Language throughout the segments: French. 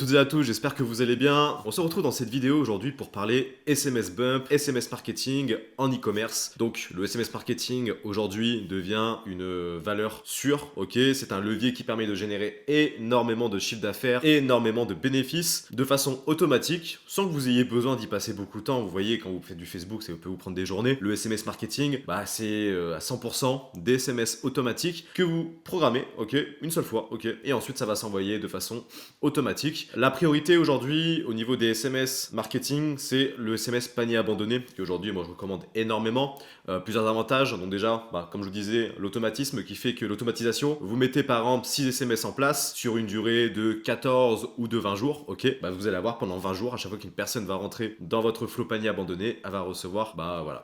toutes et à tous, j'espère que vous allez bien. On se retrouve dans cette vidéo aujourd'hui pour parler SMS Bump, SMS Marketing en e-commerce. Donc le SMS Marketing aujourd'hui devient une valeur sûre, ok? C'est un levier qui permet de générer énormément de chiffre d'affaires, énormément de bénéfices de façon automatique, sans que vous ayez besoin d'y passer beaucoup de temps. Vous voyez, quand vous faites du Facebook, ça peut vous prendre des journées. Le SMS Marketing, c'est à 100% des SMS automatiques que vous programmez, ok? Une seule fois, ok? Et ensuite ça va s'envoyer de façon automatique. La priorité aujourd'hui au niveau des SMS marketing, c'est le SMS panier abandonné, qui aujourd'hui moi je recommande énormément. Plusieurs avantages, donc déjà, comme je vous disais, l'automatisme qui fait que l'automatisation, vous mettez par exemple 6 SMS en place sur une durée de 14 ou de 20 jours, ok, vous allez avoir pendant 20 jours, à chaque fois qu'une personne va rentrer dans votre flow panier abandonné, elle va recevoir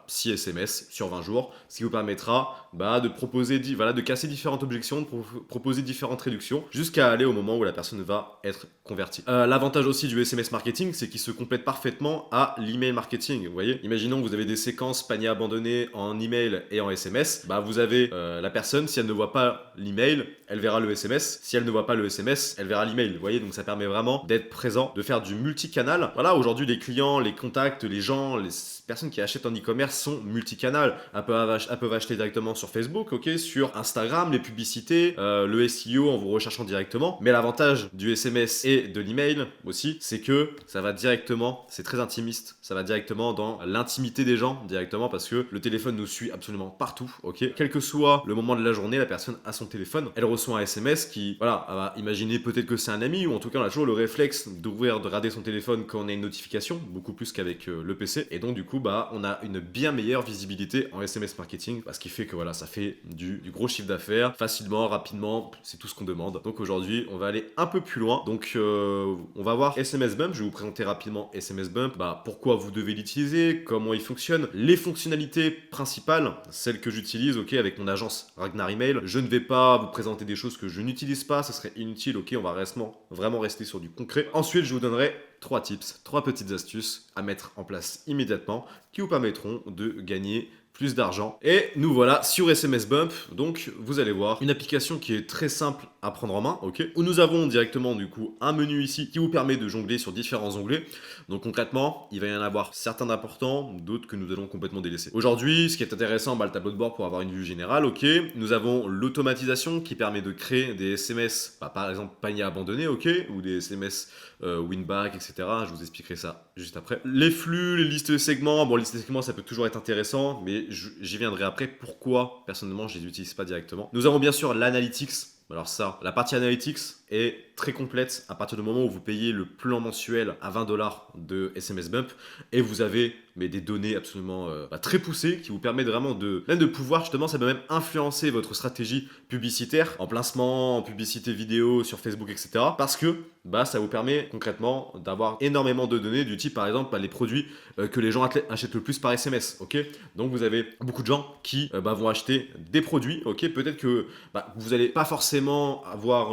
6 SMS sur 20 jours, ce qui vous permettra de proposer, de casser différentes objections, de proposer différentes réductions, jusqu'à aller au moment où la personne va être convertie. L'avantage aussi du SMS marketing, c'est qu'il se complète parfaitement à l'email marketing. Vous voyez, imaginons que vous avez des séquences panier abandonné en email et en SMS. Vous avez la personne, si elle ne voit pas l'email, elle verra le SMS. Si elle ne voit pas le SMS, elle verra l'email. Vous voyez, donc ça permet vraiment d'être présent, de faire du multicanal. Voilà, aujourd'hui, les clients, les contacts, les gens, les personnes qui achètent en e-commerce sont multicanal. Elles peuvent acheter directement sur Facebook, ok, sur Instagram, les publicités, le SEO en vous recherchant directement. Mais l'avantage du SMS et de l'email aussi, c'est que ça va directement, c'est très intimiste, ça va directement dans l'intimité des gens, directement, parce que le téléphone nous suit absolument partout, ok. Quel que soit le moment de la journée, la personne a son téléphone, elle reçoit un SMS qui, elle va imaginer peut-être que c'est un ami, ou en tout cas on a toujours le réflexe d'ouvrir, de regarder son téléphone quand on a une notification, beaucoup plus qu'avec le PC, et donc du coup on a une bien meilleure visibilité en SMS marketing, ce qui fait que ça fait du gros chiffre d'affaires, facilement, rapidement, c'est tout ce qu'on demande. Donc aujourd'hui on va aller un peu plus loin, donc on va voir SMS Bump. Je vais vous présenter rapidement SMS Bump, pourquoi vous devez l'utiliser, comment il fonctionne, les fonctionnalités principales, celles que j'utilise, ok, avec mon agence Ragnar Email. Je ne vais pas vous présenter des choses que je n'utilise pas, ce serait inutile, ok, on va vraiment rester sur du concret. Ensuite, je vous donnerai 3 tips, 3 petites astuces à mettre en place immédiatement qui vous permettront de gagner plus d'argent. Et nous voilà sur SMS Bump. Donc vous allez voir une application qui est très simple à prendre en main, ok, où nous avons directement du coup un menu ici qui vous permet de jongler sur différents onglets. Donc concrètement, il va y en avoir certains d'importants, d'autres que nous allons complètement délaisser. Aujourd'hui, ce qui est intéressant, le tableau de bord pour avoir une vue générale, ok. Nous avons l'automatisation qui permet de créer des SMS, par exemple panier abandonné, ok, ou des SMS winback, etc. Je vous expliquerai ça juste après. Les flux, les listes de segments, listes de segments ça peut toujours être intéressant, mais j'y viendrai après pourquoi personnellement je les utilise pas directement. Nous avons bien sûr l'analytics. Alors ça, la partie analytics est très complète à partir du moment où vous payez le plan mensuel à 20$ de SMS Bump et vous avez des données absolument très poussées qui vous permettent vraiment de pouvoir justement, ça peut même influencer votre stratégie publicitaire en placement, en publicité vidéo sur Facebook, etc. Parce que ça vous permet concrètement d'avoir énormément de données du type par exemple les produits que les gens achètent le plus par SMS, ok. Donc vous avez beaucoup de gens qui vont acheter des produits, ok. Peut-être que vous n'allez pas forcément avoir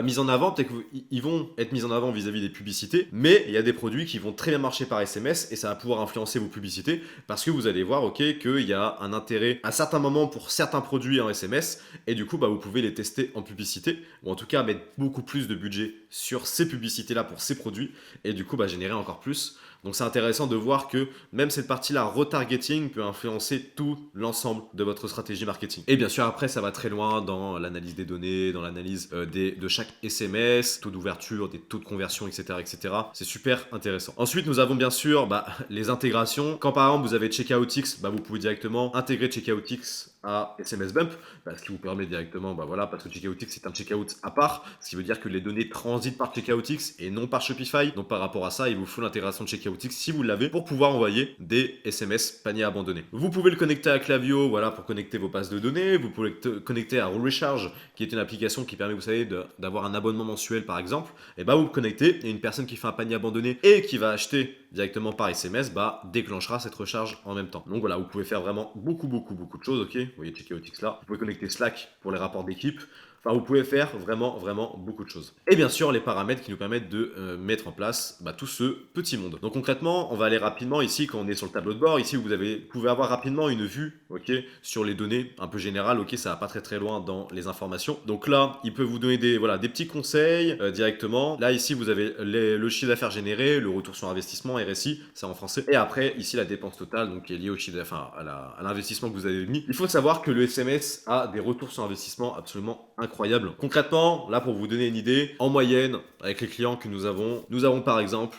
mis en avant, peut-être qu'ils vont être mis en avant vis-à-vis des publicités, mais il y a des produits qui vont très bien marcher par SMS et ça va pouvoir influencer vos publicités parce que vous allez voir, ok, qu'il y a un intérêt à certains moments pour certains produits en SMS et du coup vous pouvez les tester en publicité ou en tout cas mettre beaucoup plus de budget sur ces publicités là pour ces produits et du coup générer encore plus. Donc c'est intéressant de voir que même cette partie-là, retargeting, peut influencer tout l'ensemble de votre stratégie marketing. Et bien sûr, après, ça va très loin dans l'analyse des données, dans l'analyse de chaque SMS, taux d'ouverture, des taux de conversion, etc. etc. C'est super intéressant. Ensuite, nous avons bien sûr les intégrations. Quand par exemple, vous avez Checkoutix, vous pouvez directement intégrer Checkoutix à SMS Bump, ce qui vous permet directement, parce que Checkoutix c'est un checkout à part, ce qui veut dire que les données transitent par Checkoutix et non par Shopify. Donc par rapport à ça, il vous faut l'intégration de Checkoutix si vous l'avez pour pouvoir envoyer des SMS panier abandonnés. Vous pouvez le connecter à Klaviyo, pour connecter vos bases de données. Vous pouvez le connecter à Recharge, qui est une application qui permet, vous savez, d'avoir un abonnement mensuel par exemple. Et vous le connectez et une personne qui fait un panier abandonné et qui va acheter directement par SMS, déclenchera cette recharge en même temps. Donc voilà, vous pouvez faire vraiment beaucoup de choses, ok. Vous voyez Checkoutix là. Vous pouvez connecter Slack pour les rapports d'équipe. Enfin, vous pouvez faire vraiment, vraiment beaucoup de choses. Et bien sûr, les paramètres qui nous permettent de mettre en place tout ce petit monde. Donc concrètement, on va aller rapidement ici, quand on est sur le tableau de bord, ici vous pouvez avoir rapidement une vue, ok, sur les données un peu générales, ok, ça va pas très très loin dans les informations. Donc là, il peut vous donner voilà, des petits conseils directement. Là, ici, vous avez le chiffre d'affaires généré, le retour sur investissement, RSI, c'est en français. Et après, ici, la dépense totale, donc qui est liée au chiffre d'affaires, à l'investissement que vous avez mis. Il faut savoir que le SMS a des retours sur investissement absolument incroyables. Concrètement, là, pour vous donner une idée, en moyenne, avec les clients que nous avons par exemple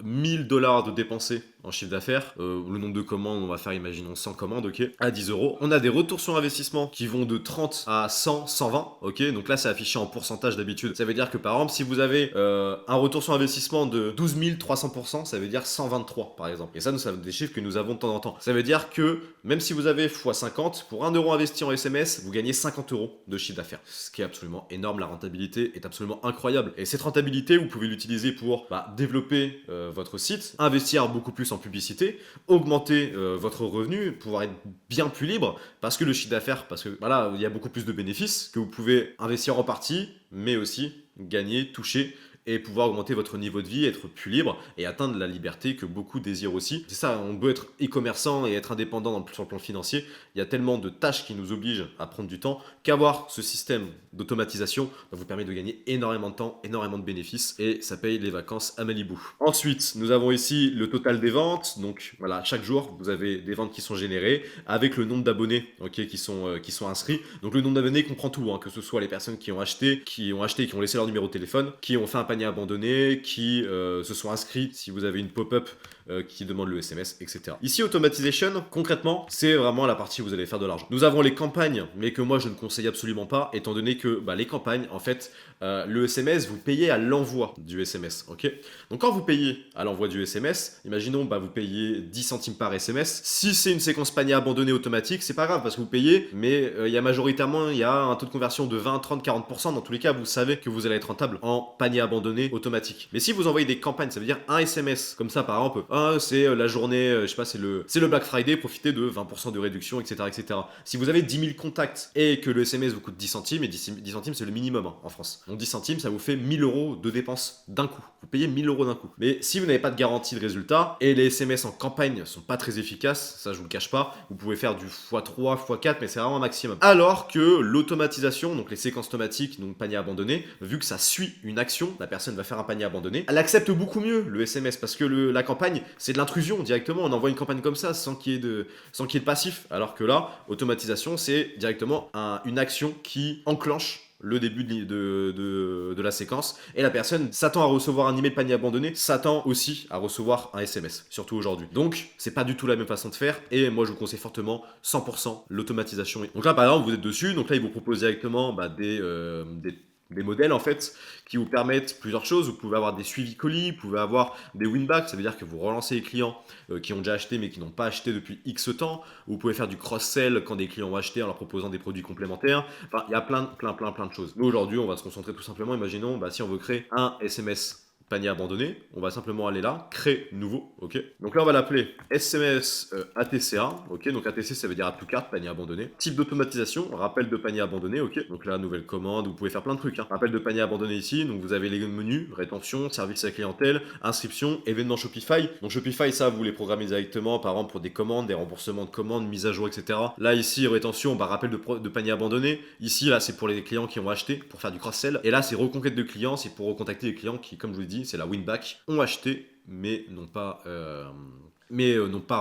1000 $ de dépensés en chiffre d'affaires. Le nombre de commandes, on va faire, imaginons 100 commandes, ok, à 10 euros. On a des retours sur investissement qui vont de 30 à 100, 120, ok. Donc là, c'est affiché en pourcentage d'habitude. Ça veut dire que par exemple, si vous avez un retour sur investissement de 12 300%, ça veut dire 123 par exemple. Et ça, c'est des chiffres que nous avons de temps en temps. Ça veut dire que même si vous avez x 50, pour 1 euro investi en SMS, vous gagnez 50 euros de chiffre d'affaires. Ce qui est absolument énorme. La rentabilité est absolument incroyable. Et cette rentabilité, vous pouvez l'utiliser pour développer votre site, investir beaucoup plus en publicité, augmenter votre revenu, pouvoir être bien plus libre, parce que le chiffre d'affaires, parce que voilà, il y a beaucoup plus de bénéfices que vous pouvez investir en partie, mais aussi gagner, toucher et pouvoir augmenter votre niveau de vie, être plus libre et atteindre la liberté que beaucoup désirent aussi. C'est ça, on peut être e-commerçant et être indépendant sur le plan financier. Il y a tellement de tâches qui nous obligent à prendre du temps qu'avoir ce système d'automatisation vous permet de gagner énormément de temps, énormément de bénéfices et ça paye les vacances à Malibu. Ensuite, nous avons ici le total des ventes. Donc voilà, chaque jour, vous avez des ventes qui sont générées avec le nombre d'abonnés qui sont inscrits. Donc le nombre d'abonnés comprend tout, que ce soit les personnes qui ont acheté, qui ont laissé leur numéro de téléphone, qui ont fait un panier abandonné, qui se sont inscrits si vous avez une pop-up qui demande le SMS, etc. Ici, Automatization, concrètement, c'est vraiment la partie où vous allez faire de l'argent. Nous avons les campagnes, mais que moi je ne conseille absolument pas, étant donné que les campagnes, en fait, le SMS, vous payez à l'envoi du SMS, ok. Donc quand vous payez à l'envoi du SMS, imaginons vous payez 10 centimes par SMS. Si c'est une séquence panier abandonné automatique, c'est pas grave parce que vous payez, mais il y a un taux de conversion de 20, 30, 40%. Dans tous les cas, vous savez que vous allez être rentable en panier abandonné automatique. Mais si vous envoyez des campagnes, ça veut dire un SMS, comme ça par exemple, c'est la journée, je sais pas, c'est le Black Friday, profitez de 20% de réduction, etc., etc. Si vous avez 10 000 contacts et que le SMS vous coûte 10 centimes, et 10 centimes c'est le minimum en France. Donc 10 centimes, ça vous fait 1000 € de dépenses d'un coup. Vous payez 1000 € d'un coup. Mais si vous n'avez pas de garantie de résultat, et les SMS en campagne sont pas très efficaces, ça je vous le cache pas, vous pouvez faire du x3, x4, mais c'est vraiment un maximum. Alors que l'automatisation, donc les séquences automatiques, donc panier abandonné, vu que ça suit une action, la personne va faire un panier abandonné, elle accepte beaucoup mieux le SMS, parce que la campagne, c'est de l'intrusion directement, on envoie une campagne comme ça sans qu'il y ait de passif, alors que là, automatisation, c'est directement une action qui enclenche le début de la séquence et la personne s'attend à recevoir un email panier abandonné, s'attend aussi à recevoir un SMS, surtout aujourd'hui. Donc c'est pas du tout la même façon de faire et moi je vous conseille fortement 100% l'automatisation. Donc là par exemple vous êtes dessus, donc là ils vous proposent directement des modèles en fait qui vous permettent plusieurs choses. Vous pouvez avoir des suivis colis, vous pouvez avoir des winbacks, ça veut dire que vous relancez les clients qui ont déjà acheté mais qui n'ont pas acheté depuis X temps. Vous pouvez faire du cross-sell quand des clients ont acheté en leur proposant des produits complémentaires. Enfin, il y a plein de choses. Nous aujourd'hui, on va se concentrer tout simplement, imaginons si on veut créer un SMS panier abandonné, on va simplement aller là, créer nouveau, ok. Donc là on va l'appeler SMS ATCA, ok. Donc ATC ça veut dire add to cart, panier abandonné. Type d'automatisation, rappel de panier abandonné, ok. Donc là nouvelle commande, vous pouvez faire plein de trucs. Rappel de panier abandonné ici, donc vous avez les menus, rétention, service à la clientèle, inscription, événement Shopify. Donc Shopify ça vous les programmez directement, par exemple pour des commandes, des remboursements de commandes, mise à jour, etc. Là ici rétention, rappel de panier abandonné. Ici là c'est pour les clients qui ont acheté, pour faire du cross-sell. Et là c'est reconquête de clients, c'est pour recontacter les clients qui, comme je vous l'ai dit, c'est la winback, ont acheté mais n'ont pas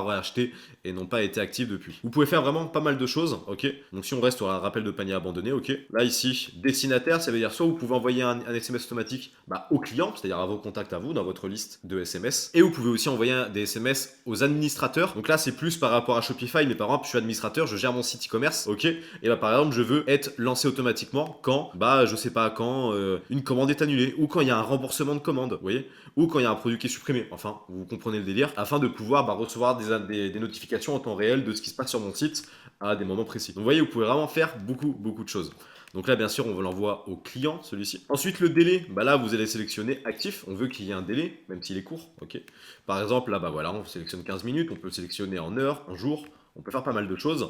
réacheté et n'ont pas été actifs depuis. Vous pouvez faire vraiment pas mal de choses, ok. Donc si on reste sur un rappel de panier abandonné, ok. Là ici, destinataire, ça veut dire soit vous pouvez envoyer un SMS automatique au client, c'est-à-dire à vos contacts à vous, dans votre liste de SMS, et vous pouvez aussi envoyer des SMS aux administrateurs. Donc là c'est plus par rapport à Shopify, mais par exemple je suis administrateur, je gère mon site e-commerce, ok. Et par exemple je veux être lancé automatiquement quand, je sais pas quand, une commande est annulée, ou quand il y a un remboursement de commande, vous voyez, ou quand il y a un produit qui est supprimé, enfin vous comprenez le délire, afin de pouvoir recevoir des notifications en temps réel de ce qui se passe sur mon site à des moments précis. Donc vous voyez, vous pouvez vraiment faire beaucoup de choses. Donc là, bien sûr, on l'envoie au client, celui-ci. Ensuite, le délai, là, vous allez sélectionner actif. On veut qu'il y ait un délai, même s'il est court, ok. Par exemple, là, voilà, on sélectionne 15 minutes. On peut le sélectionner en heure, en jour, On peut faire pas mal de choses.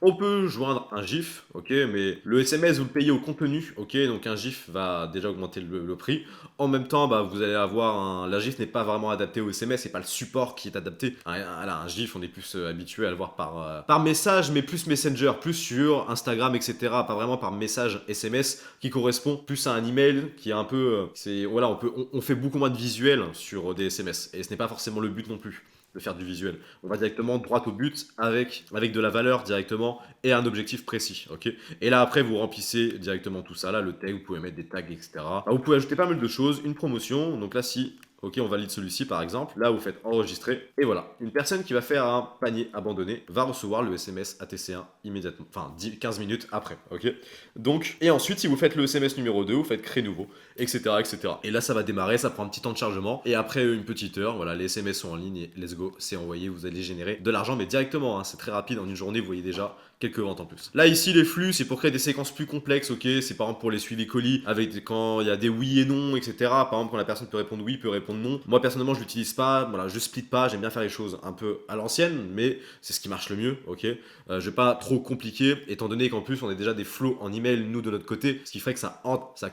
On peut joindre un GIF, ok, mais le SMS vous le payez au contenu, ok, donc un GIF va déjà augmenter le prix. En même temps, bah, vous allez avoir la GIF n'est pas vraiment adapté au SMS, c'est pas le support qui est adapté. Un GIF, on est plus habitué à le voir par message, mais plus Messenger, plus sur Instagram, etc. Pas vraiment par message SMS qui correspond plus à un email qui est un peu, voilà, on fait beaucoup moins de visuels sur des SMS et ce n'est pas forcément le but non plus de faire du visuel. On va directement droit au but avec de la valeur directement et un objectif précis, ok. Et là après vous remplissez directement tout ça, là le tag, vous pouvez mettre des tags, etc. Vous pouvez ajouter pas mal de choses, une promotion, donc là si ok, on valide celui-ci par exemple. Là, vous faites enregistrer. Et voilà. Une personne qui va faire un panier abandonné va recevoir le SMS ATC1 immédiatement. Enfin, 15 minutes après. Ok. Donc, et ensuite, si vous faites le SMS numéro 2, vous faites créer nouveau, etc., etc. Et là, ça va démarrer. Ça prend un petit temps de chargement. Et après une petite heure, voilà, les SMS sont en ligne et let's go, c'est envoyé. Vous allez générer de l'argent, mais directement. Hein, c'est très rapide. En une journée, vous voyez déjà quelques ventes en plus. Là ici les flux c'est pour créer des séquences plus complexes, ok, c'est par exemple pour les suivis colis avec quand il y a des oui et non, etc. Par exemple quand la personne peut répondre oui, peut répondre non. Moi personnellement je l'utilise pas, voilà, je split pas, j'aime bien faire les choses un peu à l'ancienne, mais c'est ce qui marche le mieux, ok. Je vais pas trop compliquer, étant donné qu'en plus on est déjà des flows en email nous de notre côté, ce qui ferait que ça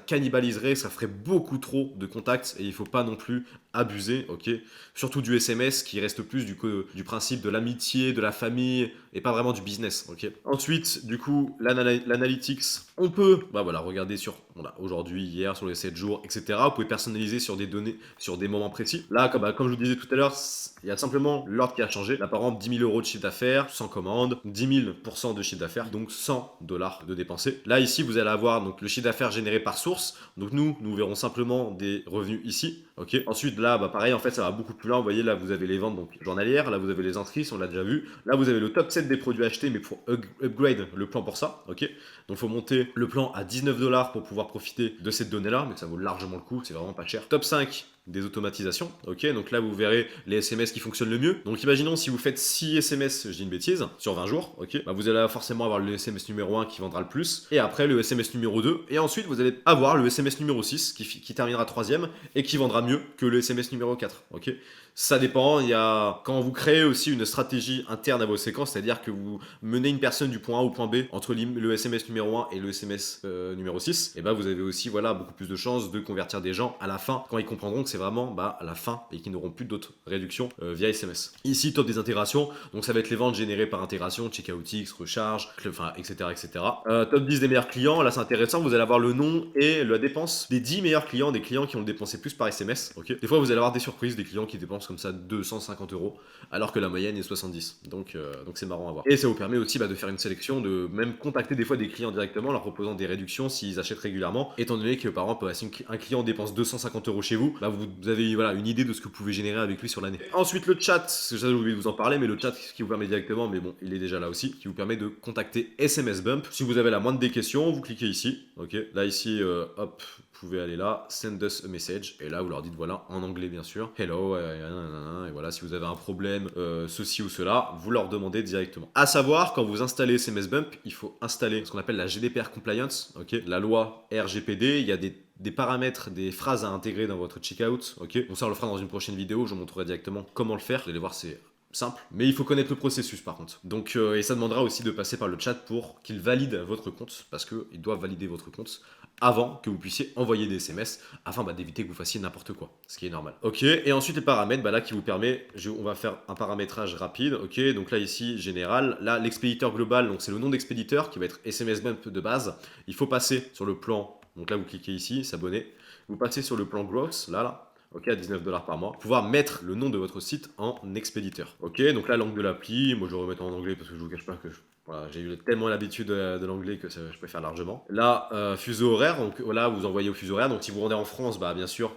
cannibaliserait, ça ferait beaucoup trop de contacts et il faut pas non plus abuser, ok. Surtout du SMS qui reste plus du principe de l'amitié, de la famille et pas vraiment du business, ok. Ensuite, du coup, l'analytics, on peut voilà, regarder sur aujourd'hui, hier, sur les 7 jours, etc. Vous pouvez personnaliser sur des données, sur des moments précis. Là, comme je vous disais tout à l'heure, il y a simplement l'ordre qui a changé. Là, par exemple, 10 000 euros de chiffre d'affaires, 100 commandes, 10 000% de chiffre d'affaires, donc 100 dollars de dépensés. Là, ici, vous allez avoir donc, le chiffre d'affaires généré par source. Donc nous verrons simplement des revenus ici. Ok. Ensuite, là, pareil, en fait, ça va beaucoup plus loin. Vous voyez, là, vous avez les ventes donc journalières. Là, vous avez les entrées, on l'a déjà vu. Là, vous avez le top 7 des produits achetés, mais pour upgrade le plan pour ça. Ok. Donc, il faut monter le plan à 19 dollars pour pouvoir profiter de cette donnée-là, mais ça vaut largement le coup. C'est vraiment pas cher. Top 5 des automatisations, ok, donc là vous verrez les SMS qui fonctionnent le mieux. Donc imaginons si vous faites 6 SMS, je dis une bêtise, sur 20 jours, ok, vous allez forcément avoir le SMS numéro 1 qui vendra le plus, et après le SMS numéro 2, et ensuite vous allez avoir le SMS numéro 6 qui terminera 3ème et qui vendra mieux que le SMS numéro 4, ok. Ça dépend, il y a quand vous créez aussi une stratégie interne à vos séquences, c'est-à-dire que vous menez une personne du point A au point B entre le SMS numéro 1 et le SMS numéro 6, et vous avez aussi voilà, beaucoup plus de chances de convertir des gens à la fin quand ils comprendront que c'est vraiment à la fin et qu'ils n'auront plus d'autres réductions via SMS. Ici, top des intégrations, donc ça va être les ventes générées par intégration, CheckoutX, recharge, etc. etc. Top 10 des meilleurs clients, là c'est intéressant, vous allez avoir le nom et la dépense des 10 meilleurs clients, des clients qui ont dépensé plus par SMS. Okay, des fois vous allez avoir des surprises, des clients qui dépensent comme ça 250 euros alors que la moyenne est 70. Donc c'est marrant à voir. Et ça vous permet aussi de faire une sélection, de même contacter des fois des clients directement, leur proposant des réductions s'ils achètent régulièrement, étant donné que par exemple si un client dépense 250 euros chez vous, vous avez voilà, une idée de ce que vous pouvez générer avec lui sur l'année. Ensuite le chat, j'ai oublié de vous en parler, mais le chat qui vous permet directement, mais bon il est déjà là aussi, qui vous permet de contacter SMS Bump. Si vous avez la moindre des questions, vous cliquez ici, ok, là ici hop, vous pouvez aller là, send us a message, et là vous leur dites voilà, en anglais bien sûr, hello, et voilà, si vous avez un problème, ceci ou cela, vous leur demandez directement. À savoir, quand vous installez SMS Bump, il faut installer ce qu'on appelle la GDPR Compliance, ok, la loi RGPD, il y a des paramètres, des phrases à intégrer dans votre checkout, ok. Donc ça on le fera dans une prochaine vidéo, je vous montrerai directement comment le faire, vous allez voir c'est simple, mais il faut connaître le processus par contre. Donc, et ça demandera aussi de passer par le chat pour qu'il valide votre compte, parce qu'ils doivent valider votre compte avant que vous puissiez envoyer des SMS, afin d'éviter que vous fassiez n'importe quoi, ce qui est normal. Ok, et ensuite les paramètres, là qui vous permet, on va faire un paramétrage rapide, ok, donc là ici, général, là l'expéditeur global, donc c'est le nom d'expéditeur qui va être SMS Bump de base, il faut passer sur le plan, donc là vous cliquez ici, s'abonner, vous passez sur le plan Growth, là, ok, à 19 dollars par mois, pouvoir mettre le nom de votre site en expéditeur. Ok, donc là, langue de l'appli, moi je vais remettre en anglais parce que je vous cache pas que voilà, j'ai eu tellement l'habitude de l'anglais que je préfère largement. Là, fuseau horaire, donc là, vous envoyez au fuseau horaire. Donc si vous rendez en France, bien sûr,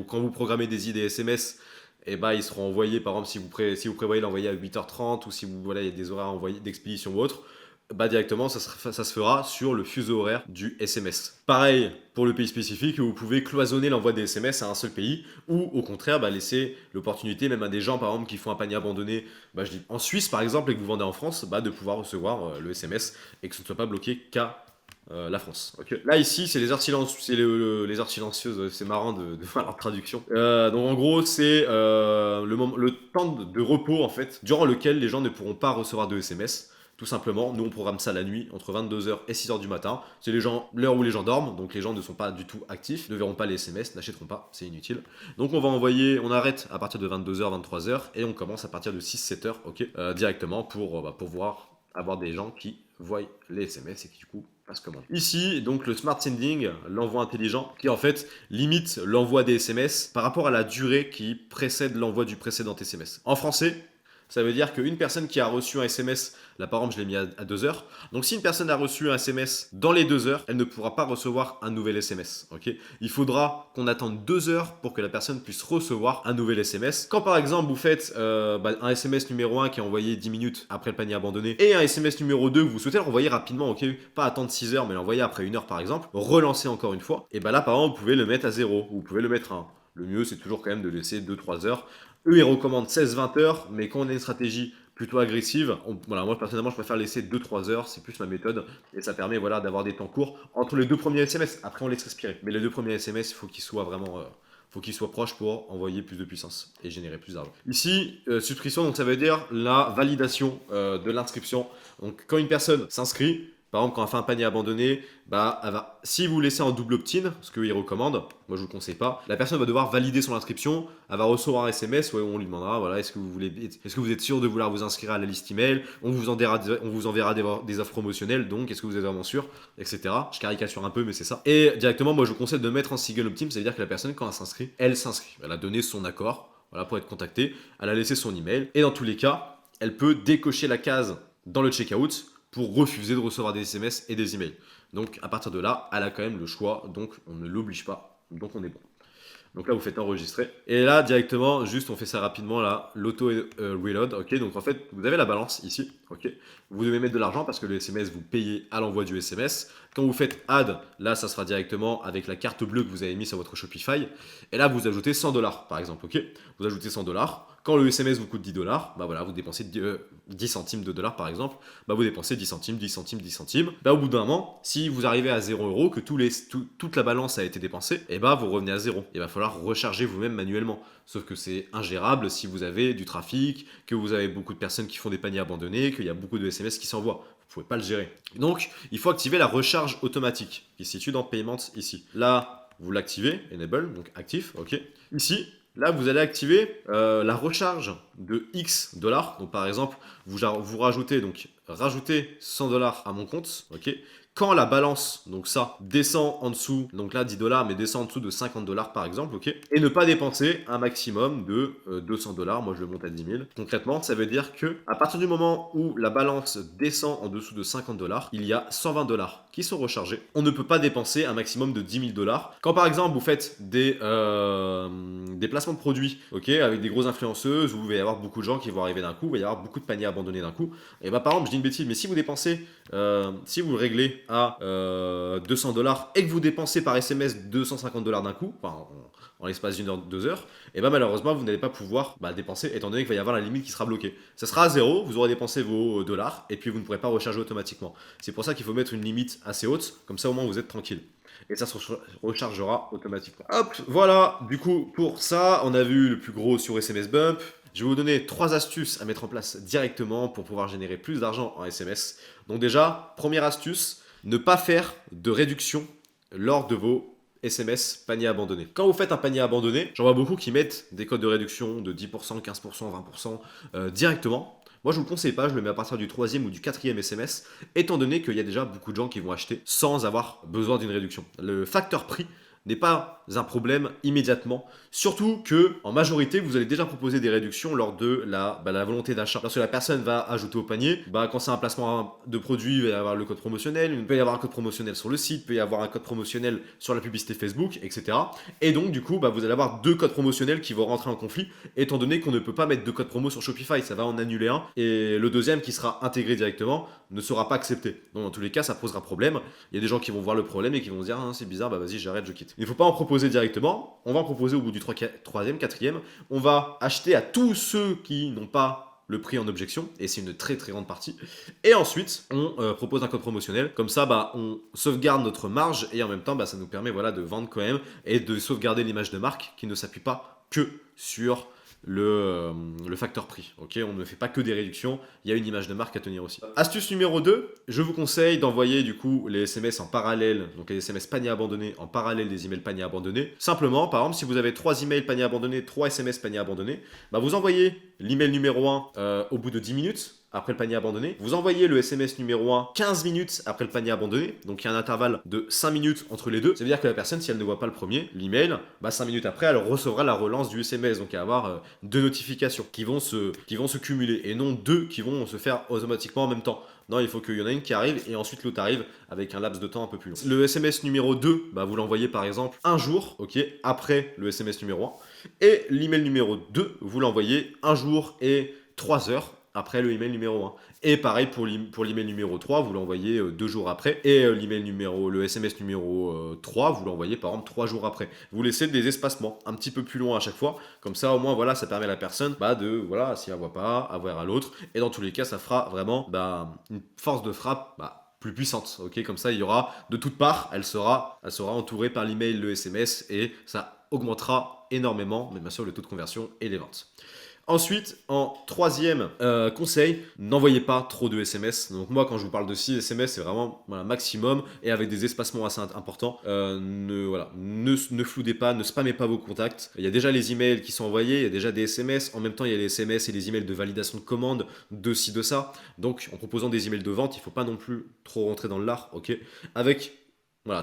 quand vous programmez des ID SMS, ils seront envoyés, par exemple, si vous prévoyez l'envoyer à 8h30 ou si il y a des horaires envoyés d'expédition ou autre, directement ça se fera sur le fuseau horaire du SMS. Pareil pour le pays spécifique, vous pouvez cloisonner l'envoi des SMS à un seul pays ou au contraire laisser l'opportunité même à des gens par exemple qui font un panier abandonné, je dis en Suisse par exemple et que vous vendez en France, de pouvoir recevoir le SMS et que ce ne soit pas bloqué qu'à la France. Ok. Là ici, c'est les heures silencieuses, les heures silencieuses, c'est marrant de faire leur traduction. Donc en gros, c'est le temps de repos en fait, durant lequel les gens ne pourront pas recevoir de SMS. Tout simplement, nous on programme ça la nuit, entre 22h et 6h du matin. C'est l'heure où les gens dorment, donc les gens ne sont pas du tout actifs, ne verront pas les SMS, n'achèteront pas, c'est inutile. Donc on arrête à partir de 22h, 23h, et on commence à partir de 6-7h, ok, directement pour pouvoir avoir des gens qui voient les SMS et qui du coup passent commande. Ici, donc le smart sending, l'envoi intelligent, qui en fait limite l'envoi des SMS par rapport à la durée qui précède l'envoi du précédent SMS. En français, ça veut dire qu'une personne qui a reçu un SMS, là par exemple je l'ai mis à 2 heures, donc si une personne a reçu un SMS dans les 2 heures, elle ne pourra pas recevoir un nouvel SMS. Ok, il faudra qu'on attende 2 heures pour que la personne puisse recevoir un nouvel SMS. Quand par exemple vous faites un SMS numéro 1 qui est envoyé 10 minutes après le panier abandonné, et un SMS numéro 2 que vous souhaitez le renvoyer rapidement, ok, pas attendre 6 heures mais l'envoyer après 1 heure par exemple, relancer encore une fois, et là par exemple vous pouvez le mettre à 0, ou vous pouvez le mettre à 1. Le mieux c'est toujours quand même de laisser 2-3 heures. Eux, ils recommandent 16-20 heures, mais quand on a une stratégie plutôt agressive, moi personnellement, je préfère laisser 2-3 heures, c'est plus ma méthode, et ça permet d'avoir des temps courts entre les 2 premiers SMS. Après, on laisse respirer. Mais les 2 premiers SMS, il faut qu'ils soient vraiment. Faut qu'ils soient proches pour envoyer plus de puissance et générer plus d'argent. Ici, subscription, donc ça veut dire la validation de l'inscription. Donc quand une personne s'inscrit, par exemple, quand elle fait un panier abandonné, si vous laissez en double opt-in, ce qu'ils recommandent, moi je vous le conseille pas, la personne va devoir valider son inscription, elle va recevoir un SMS où on lui demandera, voilà, est-ce que vous êtes sûr de vouloir vous inscrire à la liste email, on vous enverra des offres promotionnelles, donc est-ce que vous êtes vraiment sûr, etc. Je caricature un peu, mais c'est ça. Et directement, moi je vous conseille de mettre en single opt-in, c'est-à-dire que la personne, quand elle s'inscrit. Elle a donné son accord, voilà, pour être contactée, elle a laissé son email, et dans tous les cas, elle peut décocher la case dans le checkout pour refuser de recevoir des SMS et des emails. Donc à partir de là, elle a quand même le choix, donc on ne l'oblige pas, donc on est bon. Donc là, vous faites enregistrer. Et là, directement, juste, on fait ça rapidement, là, l'auto reload, ok. Donc en fait, vous avez la balance ici, ok. Vous devez mettre de l'argent parce que le SMS, vous payez à l'envoi du SMS. Quand vous faites add, là, ça sera directement avec la carte bleue que vous avez mise sur votre Shopify. Et là, vous ajoutez 100 dollars, par exemple, ok. Vous ajoutez 100 dollars. Quand le SMS vous coûte 10 dollars, voilà, vous dépensez 10 centimes de dollars, par exemple. Vous dépensez 10 centimes, 10 centimes, 10 centimes. Au bout d'un moment, si vous arrivez à 0 euros, que toute la balance a été dépensée, vous revenez à 0. Il va falloir recharger vous-même manuellement. Sauf que c'est ingérable si vous avez du trafic, que vous avez beaucoup de personnes qui font des paniers abandonnés, qu'il y a beaucoup de SMS qui s'envoient. Vous pouvez pas le gérer. Donc, il faut activer la recharge automatique qui se situe dans Payment ici. Là, vous l'activez, Enable, donc actif, ok. Ici, là, vous allez activer la recharge de X dollars. Donc, par exemple, vous rajoutez 100 dollars à mon compte, ok. Quand la balance, donc ça, descend en dessous, donc là 10 dollars, mais descend en dessous de 50 dollars par exemple, ok. Et ne pas dépenser un maximum de 200 dollars. Moi, je le monte à 10 000. Concrètement, ça veut dire que à partir du moment où la balance descend en dessous de 50 dollars, il y a 120 dollars qui sont rechargés. On ne peut pas dépenser un maximum de 10 000 dollars. Quand par exemple vous faites des placements de produits, ok, avec des grosses influenceuses où il va y avoir beaucoup de gens qui vont arriver d'un coup, il va y avoir beaucoup de paniers abandonnés d'un coup. Et par exemple, je dis une bêtise, mais si vous dépensez, si vous le réglez à 200 dollars et que vous dépensez par SMS 250 dollars d'un coup, en l'espace d'une heure, 2 heures, malheureusement vous n'allez pas pouvoir dépenser étant donné qu'il va y avoir la limite qui sera bloquée. Ça sera à 0, vous aurez dépensé vos dollars et puis vous ne pourrez pas recharger automatiquement. C'est pour ça qu'il faut mettre une limite assez haute, comme ça au moins vous êtes tranquille. Et ça se rechargera automatiquement. Hop, voilà, du coup pour ça on a vu le plus gros sur SMS Bump. Je vais vous donner 3 astuces à mettre en place directement pour pouvoir générer plus d'argent en SMS. Donc déjà, première astuce, ne pas faire de réduction lors de vos SMS panier abandonné. Quand vous faites un panier abandonné, j'en vois beaucoup qui mettent des codes de réduction de 10%, 15%, 20% directement. Moi, je ne vous le conseille pas, je le mets à partir du 3e ou du 4e SMS, étant donné qu'il y a déjà beaucoup de gens qui vont acheter sans avoir besoin d'une réduction. Le facteur prix n'est pas un problème immédiatement. Surtout que, en majorité, vous allez déjà proposer des réductions lors de la volonté d'achat. Lorsque la personne va ajouter au panier, quand c'est un placement de produit, il va y avoir le code promotionnel, il peut y avoir un code promotionnel sur le site, il peut y avoir un code promotionnel sur la publicité Facebook, etc. Et donc, du coup, vous allez avoir 2 codes promotionnels qui vont rentrer en conflit, étant donné qu'on ne peut pas mettre 2 codes promo sur Shopify, ça va en annuler un, et le deuxième qui sera intégré directement ne sera pas accepté. Donc, dans tous les cas, ça posera problème. Il y a des gens qui vont voir le problème et qui vont se dire, c'est bizarre, vas-y, j'arrête, je quitte. Il ne faut pas en proposer directement, on va en proposer au bout du 3e, 4e, on va acheter à tous ceux qui n'ont pas le prix en objection, et c'est une très très grande partie. Et ensuite, on propose un code promotionnel. Comme ça, bah, on sauvegarde notre marge et en même temps, bah, ça nous permet voilà, de vendre quand même et de sauvegarder l'image de marque qui ne s'appuie pas que sur le facteur prix. Ok, on ne fait pas que des réductions, il y a une image de marque à tenir aussi. Astuce numéro 2, je vous conseille d'envoyer du coup les SMS en parallèle, donc les SMS panier abandonné en parallèle des emails panier abandonné. Simplement, par exemple, si vous avez 3 emails panier abandonné, 3 SMS panier abandonné, bah vous envoyez l'email numéro 1 au bout de 10 minutes après le panier abandonné. Vous envoyez le SMS numéro 1 15 minutes après le panier abandonné. Donc il y a un intervalle de 5 minutes entre les deux. Ça veut dire que la personne, si elle ne voit pas le premier, l'email, bah 5 minutes après, elle recevra la relance du SMS. Donc il va y avoir deux notifications qui vont se cumuler et non deux qui vont se faire automatiquement en même temps. Non, il faut qu'il y en ait une qui arrive et ensuite l'autre arrive avec un laps de temps un peu plus long. Le SMS numéro 2, bah vous l'envoyez par exemple un jour, ok, après le SMS numéro 1. Et l'email numéro 2, vous l'envoyez un jour et 3 heures après le email numéro 1. Et pareil pour l'email numéro 3, vous l'envoyez 2 jours après. Et le SMS numéro 3, vous l'envoyez par exemple 3 jours après. Vous laissez des espacements un petit peu plus longs à chaque fois. Comme ça, au moins, voilà, ça permet à la personne de, voilà, si elle ne voit pas, avoir à l'autre. Et dans tous les cas, ça fera vraiment une force de frappe plus puissante. Ok, comme ça, il y aura de toutes parts, elle sera entourée par l'email, le SMS, et ça augmentera énormément, mais bien sûr, le taux de conversion et les ventes. Ensuite, en troisième conseil, n'envoyez pas trop de SMS. Donc moi, quand je vous parle de 6 SMS, c'est vraiment maximum et avec des espacements assez importants. Ne floudez pas, ne spammez pas vos contacts. Il y a déjà les emails qui sont envoyés, il y a déjà des SMS. En même temps, il y a les SMS et les emails de validation de commande, de ci, de ça. Donc, en proposant des emails de vente, il ne faut pas non plus trop rentrer dans l'art, ok. Avec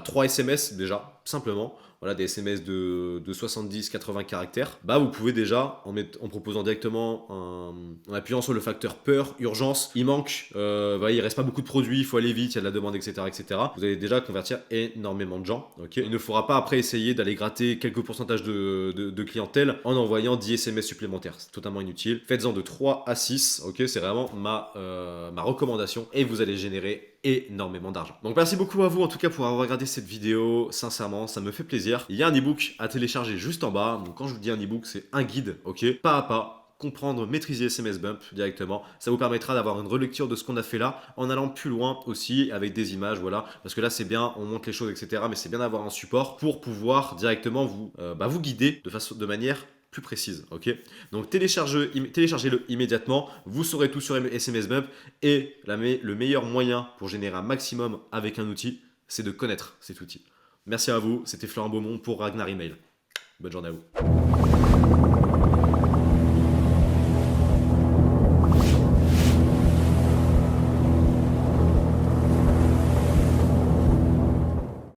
3 SMS déjà, simplement. Voilà, des SMS de 70-80 caractères, bah vous pouvez déjà, en proposant directement, en appuyant sur le facteur peur, urgence, il manque, il reste pas beaucoup de produits, il faut aller vite, il y a de la demande, etc., etc. Vous allez déjà convertir énormément de gens. Ok, il ne faudra pas après essayer d'aller gratter quelques pourcentages de clientèle en envoyant 10 SMS supplémentaires. C'est totalement inutile. Faites-en de 3 à 6, ok, c'est vraiment ma recommandation et vous allez générer énormément d'argent. Donc merci beaucoup à vous en tout cas pour avoir regardé cette vidéo, sincèrement ça me fait plaisir. Il y a un ebook à télécharger juste en bas, donc quand je vous dis un ebook c'est un guide, ok, pas à pas, comprendre, maîtriser SMS Bump directement, ça vous permettra d'avoir une relecture de ce qu'on a fait là, en allant plus loin aussi avec des images, voilà, parce que là c'est bien, on montre les choses etc, mais c'est bien d'avoir un support pour pouvoir directement vous guider de manière plus précise, ok. Donc téléchargez-le immédiatement, vous saurez tout sur SMS Bump et le meilleur moyen pour générer un maximum avec un outil, c'est de connaître cet outil. Merci à vous, c'était Florent Beaumont pour Ragnar Email. Bonne journée à vous.